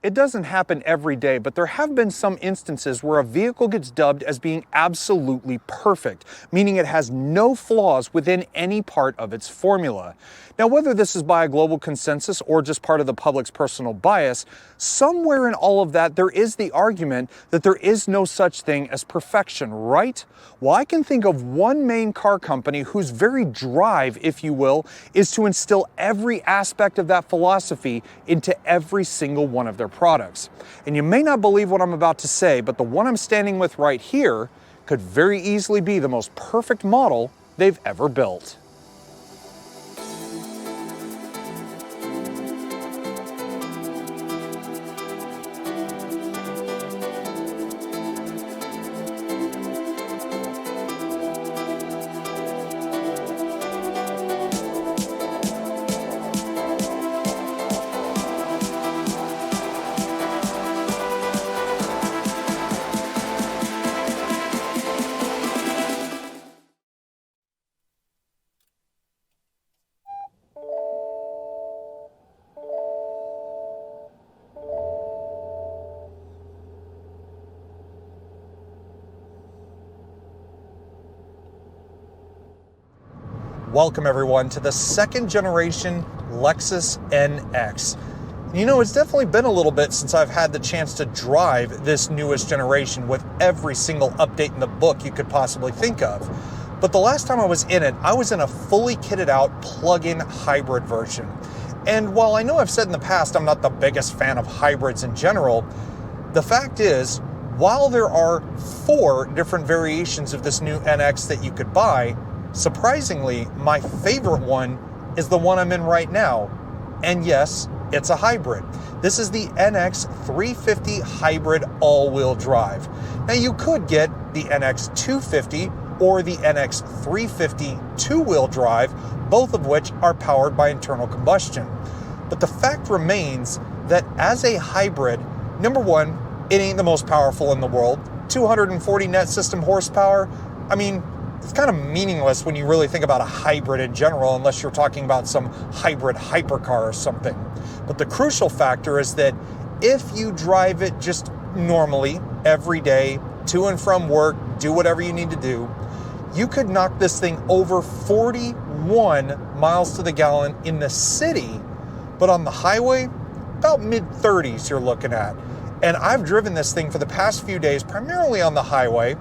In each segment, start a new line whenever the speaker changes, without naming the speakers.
It doesn't happen every day, but there have been some instances where a vehicle gets dubbed as being absolutely perfect, meaning it has no flaws within any part of its formula. Now, whether this is by a global consensus or just part of the public's personal bias, somewhere in all of that, there is the argument that there is no such thing as perfection, right? Well, I can think of one main car company whose very drive, if you will, is to instill every aspect of that philosophy into every single one of their products. And you may not believe what I'm about to say, but the one I'm standing with right here could very easily be the most perfect model they've ever built. Welcome everyone to the second generation Lexus NX. You know, it's definitely been a little bit since I've had the chance to drive this newest generation with every single update in the book you could possibly think of. But the last time I was in it, I was in a fully kitted out plug-in hybrid version. And while I know I've said in the past I'm not the biggest fan of hybrids in general, the fact is, while there are 4 different variations of this new NX that you could buy, surprisingly, my favorite one is the one I'm in right now. And yes, it's a hybrid. This is the NX 350 hybrid all-wheel drive. Now you could get the NX 250 or the NX 350 two-wheel drive, both of which are powered by internal combustion. But the fact remains that as a hybrid, number one, it ain't the most powerful in the world. 240 net system horsepower. I mean, it's kind of meaningless when you really think about a hybrid in general, unless you're talking about some hybrid hypercar or something. But the crucial factor is that if you drive it just normally, every day, to and from work, do whatever you need to do, you could knock this thing over 41 miles to the gallon in the city, but on the highway, about mid-30s you're looking at. And I've driven this thing for the past few days, primarily on the highway,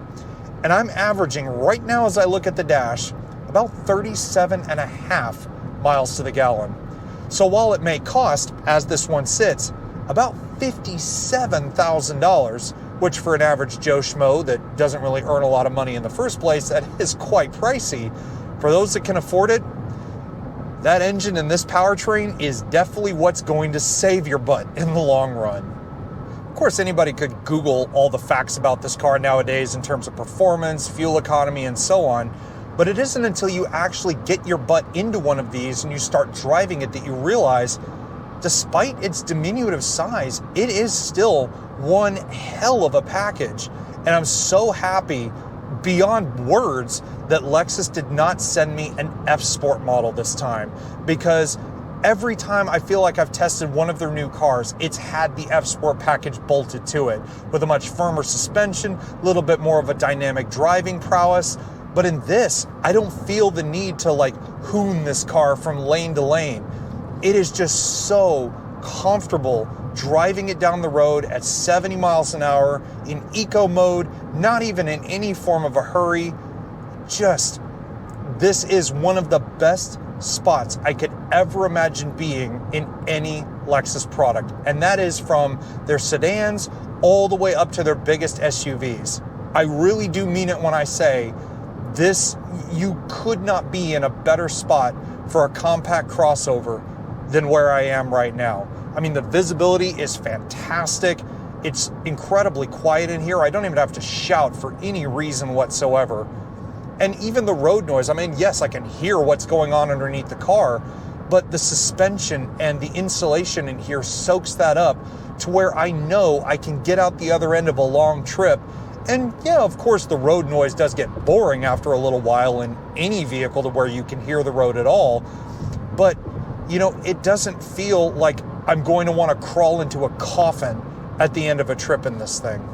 and I'm averaging right now as I look at the dash about 37.5 miles to the gallon. So while it may cost, as this one sits, about $57,000, which for an average Joe Schmo that doesn't really earn a lot of money in the first place, that is quite pricey. For those that can afford it, that engine and this powertrain is definitely what's going to save your butt in the long run. Of course, anybody could Google all the facts about this car nowadays in terms of performance, fuel economy, and so on, but it isn't until you actually get your butt into one of these and you start driving it that you realize, despite its diminutive size, it is still one hell of a package. And I'm so happy, beyond words, that Lexus did not send me an F Sport model this time, because every time I feel like I've tested one of their new cars, it's had the F Sport package bolted to it, with a much firmer suspension, a little bit more of a dynamic driving prowess. But in this, I don't feel the need to hoon this car from lane to lane. It is just so comfortable driving it down the road at 70 miles an hour in eco mode, not even in any form of a hurry. This is one of the best spots I could ever imagine being in any Lexus product. And that is from their sedans all the way up to their biggest SUVs. I really do mean it when I say this, you could not be in a better spot for a compact crossover than where I am right now. I mean, the visibility is fantastic. It's incredibly quiet in here. I don't even have to shout for any reason whatsoever. And even the road noise, I mean, yes, I can hear what's going on underneath the car, but the suspension and the insulation in here soaks that up to where I know I can get out the other end of a long trip. And yeah, of course, the road noise does get boring after a little while in any vehicle to where you can hear the road at all. But, you know, it doesn't feel like I'm going to want to crawl into a coffin at the end of a trip in this thing.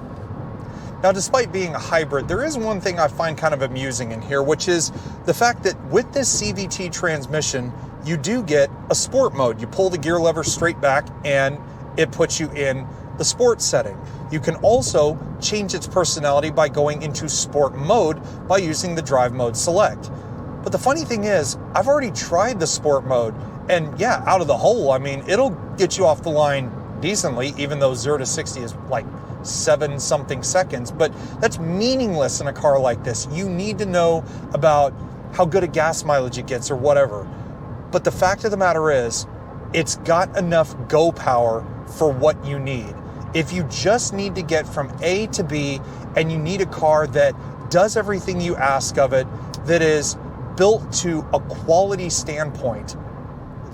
Now, despite being a hybrid, there is one thing I find kind of amusing in here, which is the fact that with this CVT transmission, you do get a sport mode. You pull the gear lever straight back and it puts you in the sport setting. You can also change its personality by going into sport mode by using the drive mode select. But the funny thing is, I've already tried the sport mode, and yeah, out of the hole, I mean, it'll get you off the line decently, even though 0 to 60 is like 7 something seconds, but that's meaningless in a car like this. You need to know about how good a gas mileage it gets or whatever. But the fact of the matter is, it's got enough go power for what you need. If you just need to get from A to B and you need a car that does everything you ask of it, that is built to a quality standpoint,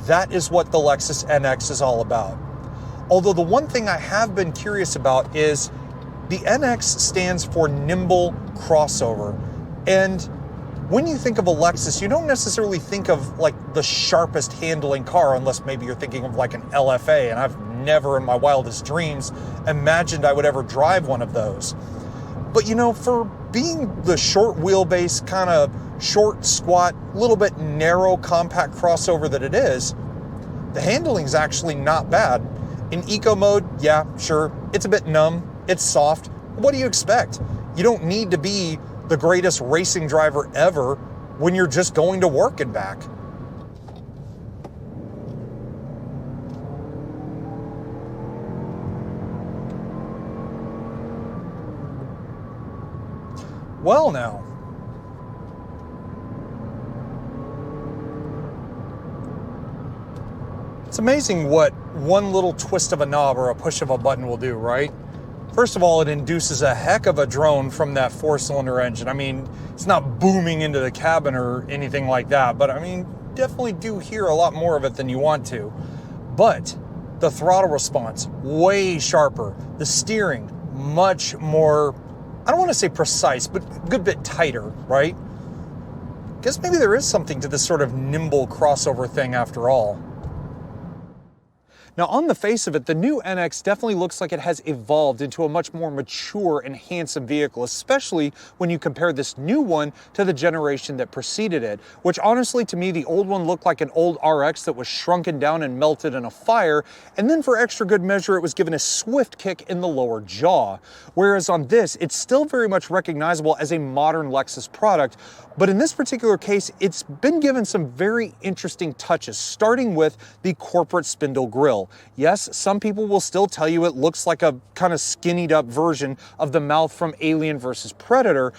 that is what the Lexus NX is all about. Although the one thing I have been curious about is the NX stands for nimble crossover. And when you think of a Lexus, you don't necessarily think of like the sharpest handling car, unless maybe you're thinking of like an LFA, and I've never in my wildest dreams imagined I would ever drive one of those. But you know, for being the short wheelbase, kind of short, squat, little bit narrow, compact crossover that it is, the handling's actually not bad. In eco mode, yeah, sure, it's a bit numb, it's soft. What do you expect? You don't need to be the greatest racing driver ever when you're just going to work and back. Well now, it's amazing what one little twist of a knob or a push of a button will do, right? First of all, it induces a heck of a drone from that 4-cylinder engine. I mean, it's not booming into the cabin or anything like that, but I mean, definitely do hear a lot more of it than you want to. But the throttle response, way sharper. The steering, much more, I don't want to say precise, but a good bit tighter, right? Guess maybe there is something to this sort of nimble crossover thing after all. Now, on the face of it, the new NX definitely looks like it has evolved into a much more mature and handsome vehicle, especially when you compare this new one to the generation that preceded it, which honestly, to me, the old one looked like an old RX that was shrunken down and melted in a fire, and then for extra good measure, it was given a swift kick in the lower jaw. Whereas on this, it's still very much recognizable as a modern Lexus product, but in this particular case, it's been given some very interesting touches, starting with the corporate spindle grille. Yes, some people will still tell you it looks like a kind of skinnied up version of the mouth from Alien vs. Predator,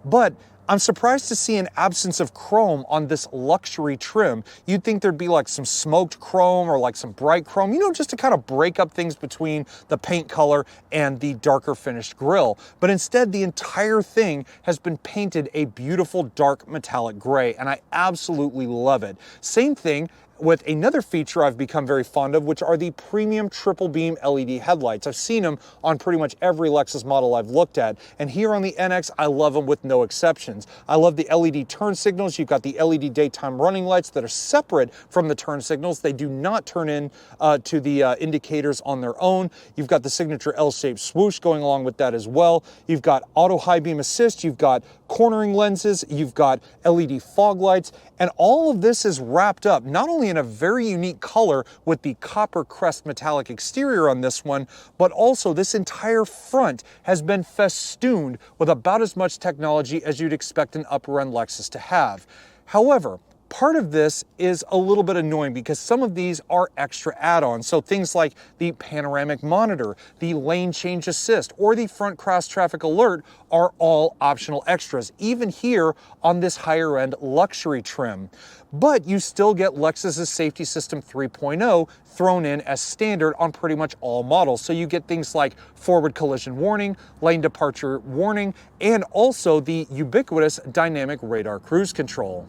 but I'm surprised to see an absence of chrome on this luxury trim. You'd think there'd be like some smoked chrome or like some bright chrome, you know, just to kind of break up things between the paint color and the darker finished grille. But instead, the entire thing has been painted a beautiful dark metallic gray, and I absolutely love it. Same thing with another feature I've become very fond of, which are the premium triple beam LED headlights. I've seen them on pretty much every Lexus model I've looked at, and here on the NX, I love them with no exceptions. I love the LED turn signals. You've got the LED daytime running lights that are separate from the turn signals. They do not turn in to the indicators on their own. You've got the signature L-shaped swoosh going along with that as well. You've got auto high beam assist. You've got cornering lenses. You've got LED fog lights, and all of this is wrapped up not only in a very unique color with the copper crest metallic exterior on this one, but also this entire front has been festooned with about as much technology as you'd expect an upper end Lexus to have. However, part of this is a little bit annoying because some of these are extra add-ons. So things like the panoramic monitor, the lane change assist, or the front cross traffic alert are all optional extras, even here on this higher end luxury trim. But you still get Lexus's Safety System 3.0 thrown in as standard on pretty much all models. So you get things like forward collision warning, lane departure warning, and also the ubiquitous dynamic radar cruise control.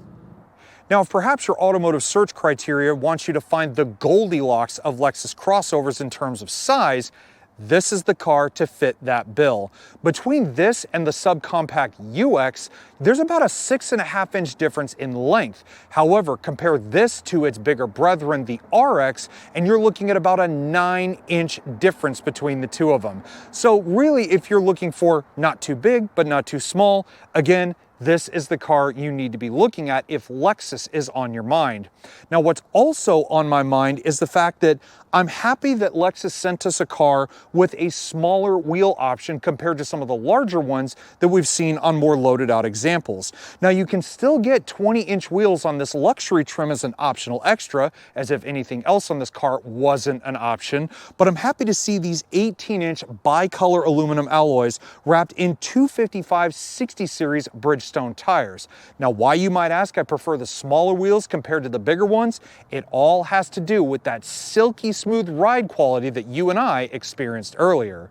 Now, if perhaps your automotive search criteria wants you to find the Goldilocks of Lexus crossovers in terms of size, this is the car to fit that bill. Between this and the subcompact UX, there's about a 6.5-inch difference in length. However, compare this to its bigger brethren, the RX, and you're looking at about a 9-inch difference between the two of them. So really, if you're looking for not too big, but not too small, again, this is the car you need to be looking at if Lexus is on your mind. Now, what's also on my mind is the fact that I'm happy that Lexus sent us a car with a smaller wheel option compared to some of the larger ones that we've seen on more loaded out examples. Now, you can still get 20-inch wheels on this luxury trim as an optional extra, as if anything else on this car wasn't an option, but I'm happy to see these 18-inch bicolor aluminum alloys wrapped in 255/60 series Bridgestone tires. Now, why, you might ask, I prefer the smaller wheels compared to the bigger ones? It all has to do with that silky smooth ride quality that you and I experienced earlier.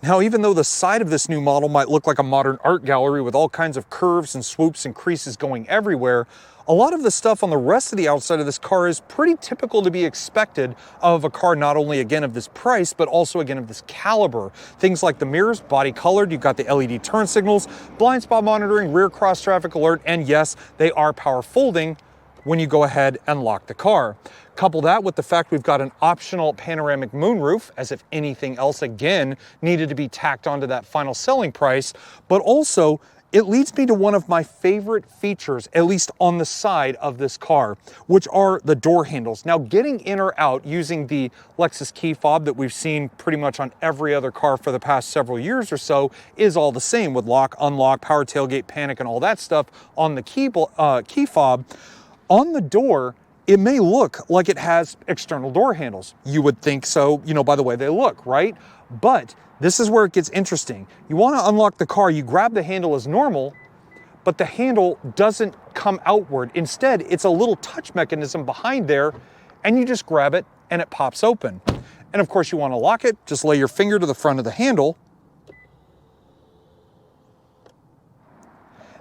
Now, even though the side of this new model might look like a modern art gallery with all kinds of curves and swoops and creases going everywhere, a lot of the stuff on the rest of the outside of this car is pretty typical to be expected of a car not only, again, of this price, but also, again, of this caliber. Things like the mirrors, body colored, you've got the LED turn signals, blind spot monitoring, rear cross traffic alert, and yes, they are power folding when you go ahead and lock the car. Couple that with the fact we've got an optional panoramic moonroof, as if anything else, again, needed to be tacked onto that final selling price, but also it leads me to one of my favorite features, at least on the side of this car, which are the door handles. Now, getting in or out using the Lexus key fob that we've seen pretty much on every other car for the past several years or so is all the same, with lock, unlock, power tailgate, panic, and all that stuff on the key fob. On the door, it may look like it has external door handles. You would think so, by the way they look, right? But this is where it gets interesting. You want to unlock the car, you grab the handle as normal, but the handle doesn't come outward. Instead, it's a little touch mechanism behind there, and you just grab it and it pops open. And of course, you want to lock it, just lay your finger to the front of the handle.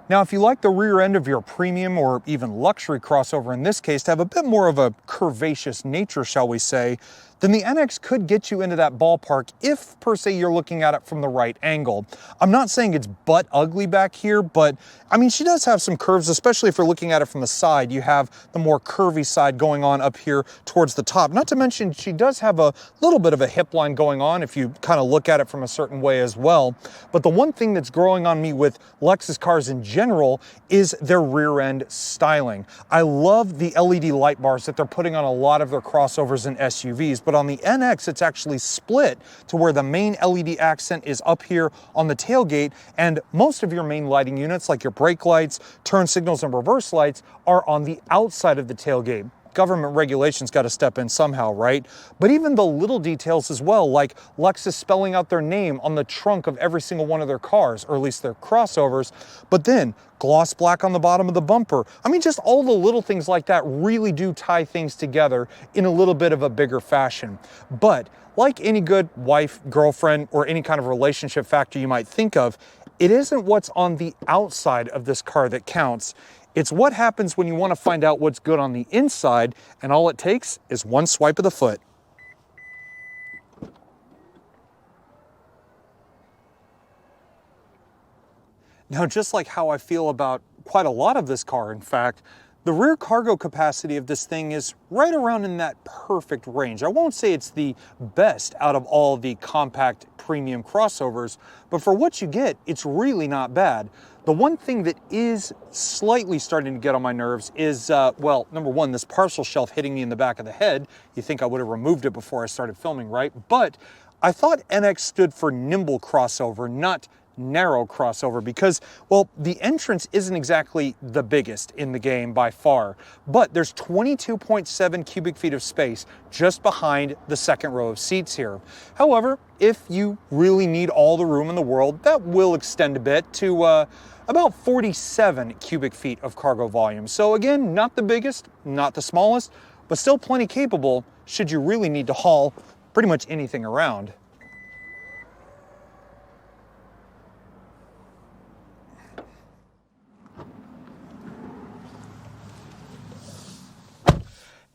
Now, if you like the rear end of your premium or even luxury crossover in this case to have a bit more of a curvaceous nature, shall we say, then the NX could get you into that ballpark if, per se, you're looking at it from the right angle. I'm not saying it's butt ugly back here, but I mean, she does have some curves, especially if you're looking at it from the side. You have the more curvy side going on up here towards the top. Not to mention, she does have a little bit of a hip line going on if you kind of look at it from a certain way as well. But the one thing that's growing on me with Lexus cars in general is their rear end styling. I love the LED light bars that they're putting on a lot of their crossovers and SUVs, but on the NX, it's actually split to where the main LED accent is up here on the tailgate, and most of your main lighting units, like your brake lights, turn signals, and reverse lights, are on the outside of the tailgate. Government regulations got to step in somehow, right? But even the little details as well, like Lexus spelling out their name on the trunk of every single one of their cars, or at least their crossovers, but then gloss black on the bottom of the bumper. I mean, just all the little things like that really do tie things together in a little bit of a bigger fashion. But like any good wife, girlfriend, or any kind of relationship factor you might think of, it isn't what's on the outside of this car that counts. It's what happens when you want to find out what's good on the inside, and all it takes is one swipe of the foot. Now, just like how I feel about quite a lot of this car, in fact, the rear cargo capacity of this thing is right around in that perfect range. I won't say it's the best out of all the compact premium crossovers, but for what you get, it's really not bad. The one thing that is slightly starting to get on my nerves is, well, number one, this parcel shelf hitting me in the back of the head. You think I would have removed it before I started filming, right? But I thought NX stood for nimble crossover, not narrow crossover, because, well, the entrance isn't exactly the biggest in the game by far, but there's 22.7 cubic feet of space just behind the second row of seats here. However, if you really need all the room in the world, that will extend a bit to about 47 cubic feet of cargo volume. So again, not the biggest, not the smallest, but still plenty capable should you really need to haul pretty much anything around.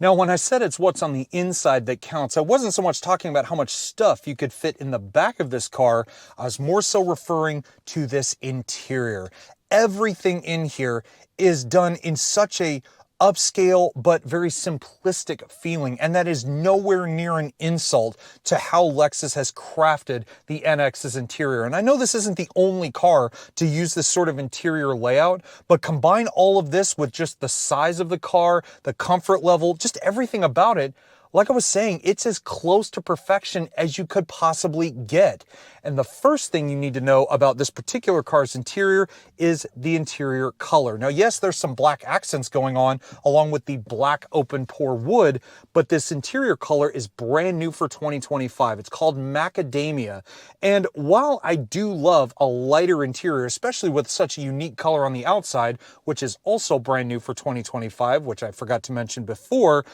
Now, when I said it's what's on the inside that counts, I wasn't so much talking about how much stuff you could fit in the back of this car. I was more so referring to this interior. Everything in here is done in such a upscale but very simplistic feeling, and that is nowhere near an insult to how Lexus has crafted the NX's interior. And I know this isn't the only car to use this sort of interior layout, but combine all of this with just the size of the car, the comfort level, just everything about it. Like I was saying, it's as close to perfection as you could possibly get. And the first thing you need to know about this particular car's interior is the interior color. Now, yes, there's some black accents going on along with the black open pore wood, but this interior color is brand new for 2025. It's called Macadamia. And while I do love a lighter interior, especially with such a unique color on the outside, which is also brand new for 2025, which I forgot to mention before,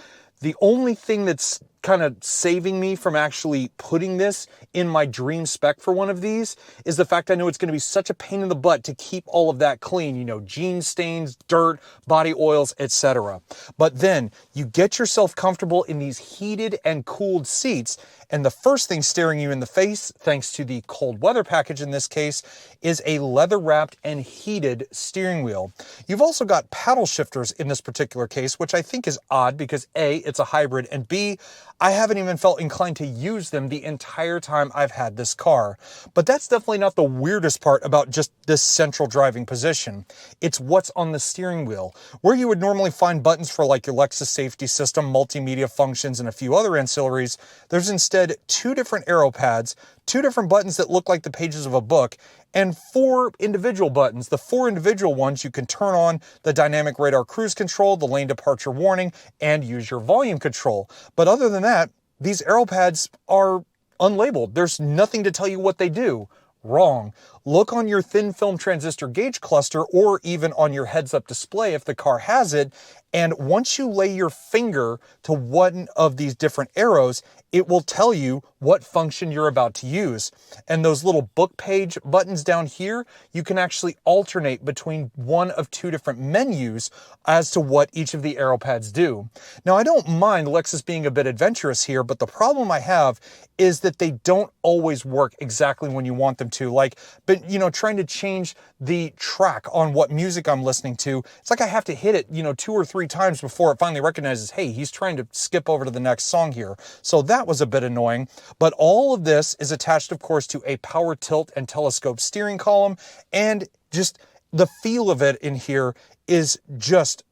the only thing that's kind of saving me from actually putting this in my dream spec for one of these is the fact I know it's going to be such a pain in the butt to keep all of that clean, you know, jean stains, dirt, body oils, etc. But then you get yourself comfortable in these heated and cooled seats, and the first thing staring you in the face, thanks to the cold weather package in this case, is a leather-wrapped and heated steering wheel. You've also got paddle shifters in this particular case, which I think is odd because A, it's a hybrid, and B, I haven't even felt inclined to use them the entire time I've had this car. But that's definitely not the weirdest part about just this central driving position. It's what's on the steering wheel. Where you would normally find buttons for like your Lexus safety system, multimedia functions, and a few other ancillaries, there's instead 2 different arrow pads, 2 different buttons that look like the pages of a book, and 4 individual buttons. The 4 individual ones, you can turn on the dynamic radar cruise control, the lane departure warning, and use your volume control. But other than that, these arrow pads are unlabeled. There's nothing to tell you what they do. Wrong. Look on your thin film transistor gauge cluster or even on your heads-up display if the car has it, and once you lay your finger to one of these different arrows, it will tell you what function you're about to use. And those little book page buttons down here, you can actually alternate between one of 2 different menus as to what each of the arrow pads do. Now, I don't mind Lexus being a bit adventurous here, but the problem I have is that they don't always work exactly when you want them to. Like, but you know, trying to change the track on what music I'm listening to, it's like I have to hit it, you know, 2 or 3 times before it finally recognizes, hey, he's trying to skip over to the next song here. So that was a bit annoying, but all of this is attached, of course, to a power tilt and telescope steering column, and just the feel of it in here is just,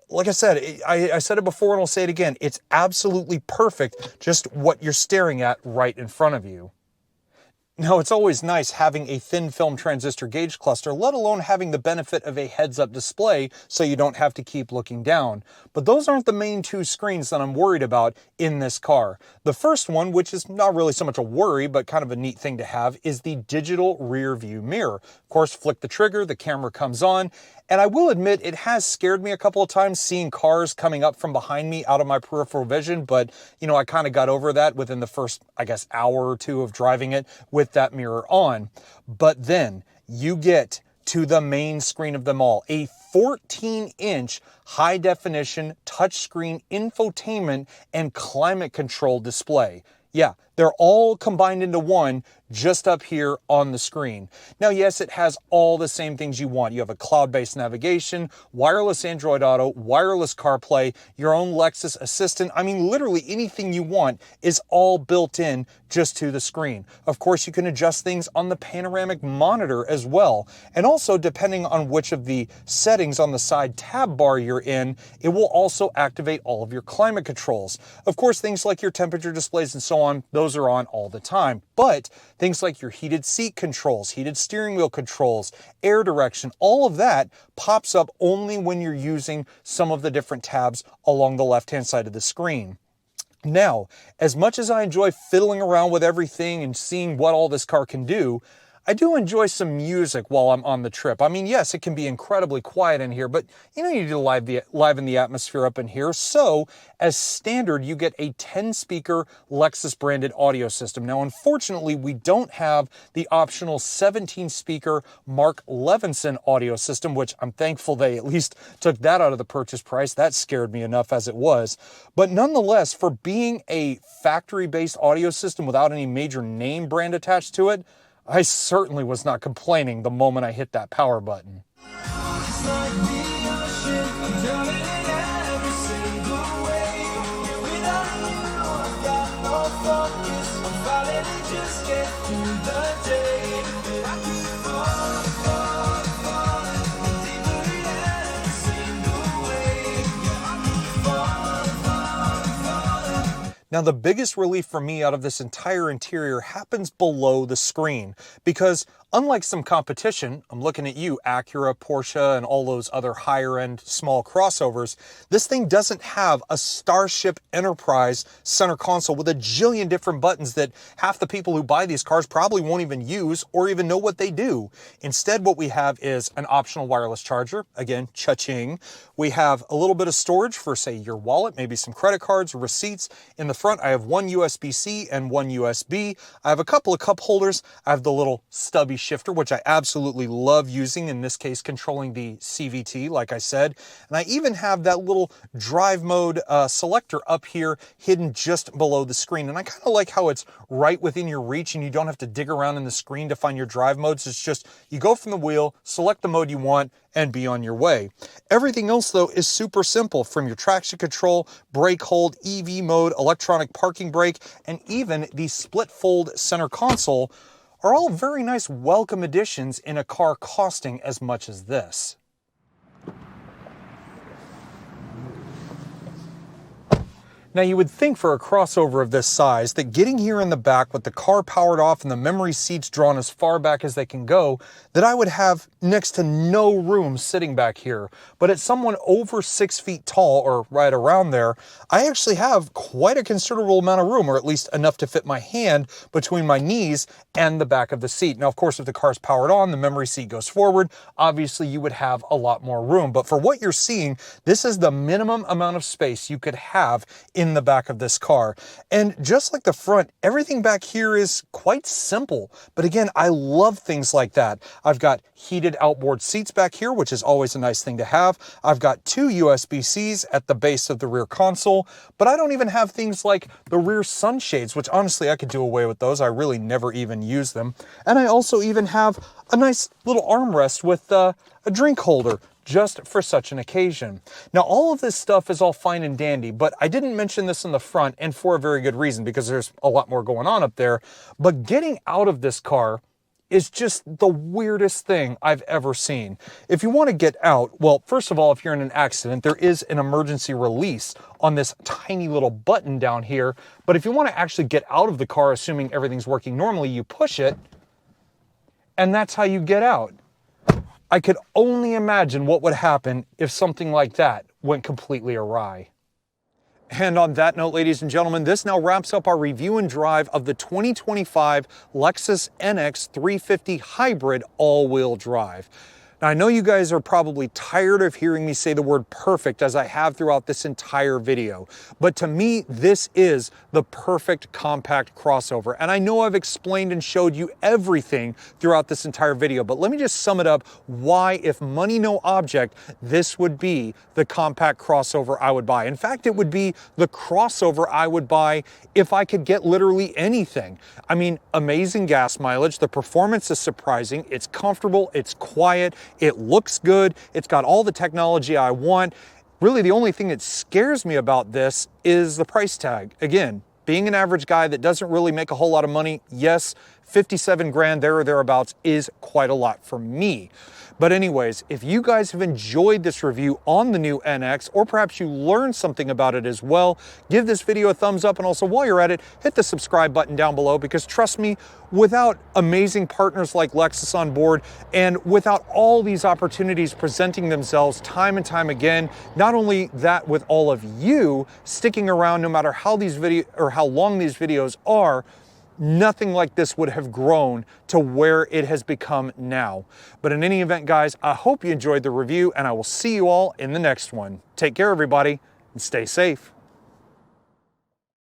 like I said, I said it before and I'll say it again, it's absolutely perfect, just what you're staring at right in front of you. Now, it's always nice having a thin film transistor gauge cluster, let alone having the benefit of a heads-up display so you don't have to keep looking down. But those aren't the main 2 screens that I'm worried about in this car. The first one, which is not really so much a worry, but kind of a neat thing to have, is the digital rear view mirror. Of course, flick the trigger, the camera comes on, and I will admit it has scared me a couple of times seeing cars coming up from behind me out of my peripheral vision, but you know, I kind of got over that within the first, I guess, hour or 2 of driving it with that mirror on. But then you get to the main screen of them all, a 14-inch high-definition touchscreen infotainment and climate control display. Yeah, they're all combined into one just up here on the screen. Now, yes, it has all the same things you want. You have a cloud-based navigation, wireless Android Auto, wireless CarPlay, your own Lexus Assistant. I mean, literally anything you want is all built in just to the screen. Of course, you can adjust things on the panoramic monitor as well. And also, depending on which of the settings on the side tab bar you're in, it will also activate all of your climate controls. Of course, things like your temperature displays and so on, those are on all the time. But things like your heated seat controls, heated steering wheel controls, air direction, all of that pops up only when you're using some of the different tabs along the left-hand side of the screen. Now, as much as I enjoy fiddling around with everything and seeing what all this car can do, I do enjoy some music while I'm on the trip. I mean, yes, it can be incredibly quiet in here, but you know, you need to liven the atmosphere up in here. So as standard, you get a 10-speaker Lexus branded audio system. Now, unfortunately, we don't have the optional 17-speaker Mark Levinson audio system, which I'm thankful they at least took that out of the purchase price. That scared me enough as it was. But nonetheless, for being a factory-based audio system without any major name brand attached to it, I certainly was not complaining the moment I hit that power button. Now, the biggest relief for me out of this entire interior happens below the screen, because unlike some competition, I'm looking at you, Acura, Porsche, and all those other higher-end small crossovers, this thing doesn't have a Starship Enterprise center console with a jillion different buttons that half the people who buy these cars probably won't even use or even know what they do. Instead, what we have is an optional wireless charger. Again, cha-ching. We have a little bit of storage for, say, your wallet, maybe some credit cards, receipts. In the front, I have one USB-C and one USB. I have a couple of cup holders. I have the little stubby shifter, which I absolutely love using, in this case, controlling the CVT, like I said. And I even have that little drive mode selector up here hidden just below the screen. And I kind of like how it's right within your reach and you don't have to dig around in the screen to find your drive modes. It's just, you go from the wheel, select the mode you want, and be on your way. Everything else, though, is super simple, from your traction control, brake hold, EV mode, electronic parking brake, and even the split fold center console are all very nice welcome additions in a car costing as much as this. Now, you would think for a crossover of this size that getting here in the back with the car powered off and the memory seats drawn as far back as they can go, that I would have next to no room sitting back here. But at someone over 6 feet tall, or right around there, I actually have quite a considerable amount of room, or at least enough to fit my hand between my knees and the back of the seat. Now, of course, if the car's powered on, the memory seat goes forward. Obviously, you would have a lot more room. But for what you're seeing, this is the minimum amount of space you could have in the back of this car. And just like the front, everything back here is quite simple. But again, I love things like that. I've got heated outboard seats back here, which is always a nice thing to have. I've got two USB-Cs at the base of the rear console, but I don't even have things like the rear sunshades, which honestly I could do away with those. I really never even use them. And I also even have a nice little armrest with a drink holder, just for such an occasion. Now, all of this stuff is all fine and dandy, but I didn't mention this in the front, and for a very good reason, because there's a lot more going on up there. But getting out of this car is just the weirdest thing I've ever seen. If you want to get out, well, first of all, if you're in an accident, there is an emergency release on this tiny little button down here. But if you want to actually get out of the car, assuming everything's working normally, you push it, and that's how you get out. I could only imagine what would happen if something like that went completely awry. And on that note, ladies and gentlemen, this now wraps up our review and drive of the 2025 Lexus NX 350 Hybrid all-wheel drive. Now, I know you guys are probably tired of hearing me say the word perfect, as I have throughout this entire video, but to me, this is the perfect compact crossover. And I know I've explained and showed you everything throughout this entire video, but let me just sum it up why, if money no object, this would be the compact crossover I would buy. In fact, it would be the crossover I would buy if I could get literally anything. I mean, amazing gas mileage, the performance is surprising, it's comfortable, it's quiet, it looks good, it's got all the technology I want. Really, the only thing that scares me about this is the price tag. Again, being an average guy that doesn't really make a whole lot of money, yes, 57 grand there or thereabouts is quite a lot for me. But anyways, if you guys have enjoyed this review on the new NX, or perhaps you learned something about it as well, give this video a thumbs up, and also while you're at it, hit the subscribe button down below, because trust me, without amazing partners like Lexus on board, and without all these opportunities presenting themselves time and time again, not only that, with all of you sticking around no matter how these how long these videos are, nothing like this would have grown to where it has become now. But in any event, guys, I hope you enjoyed the review, and I will see you all in the next one. Take care, everybody, and stay safe.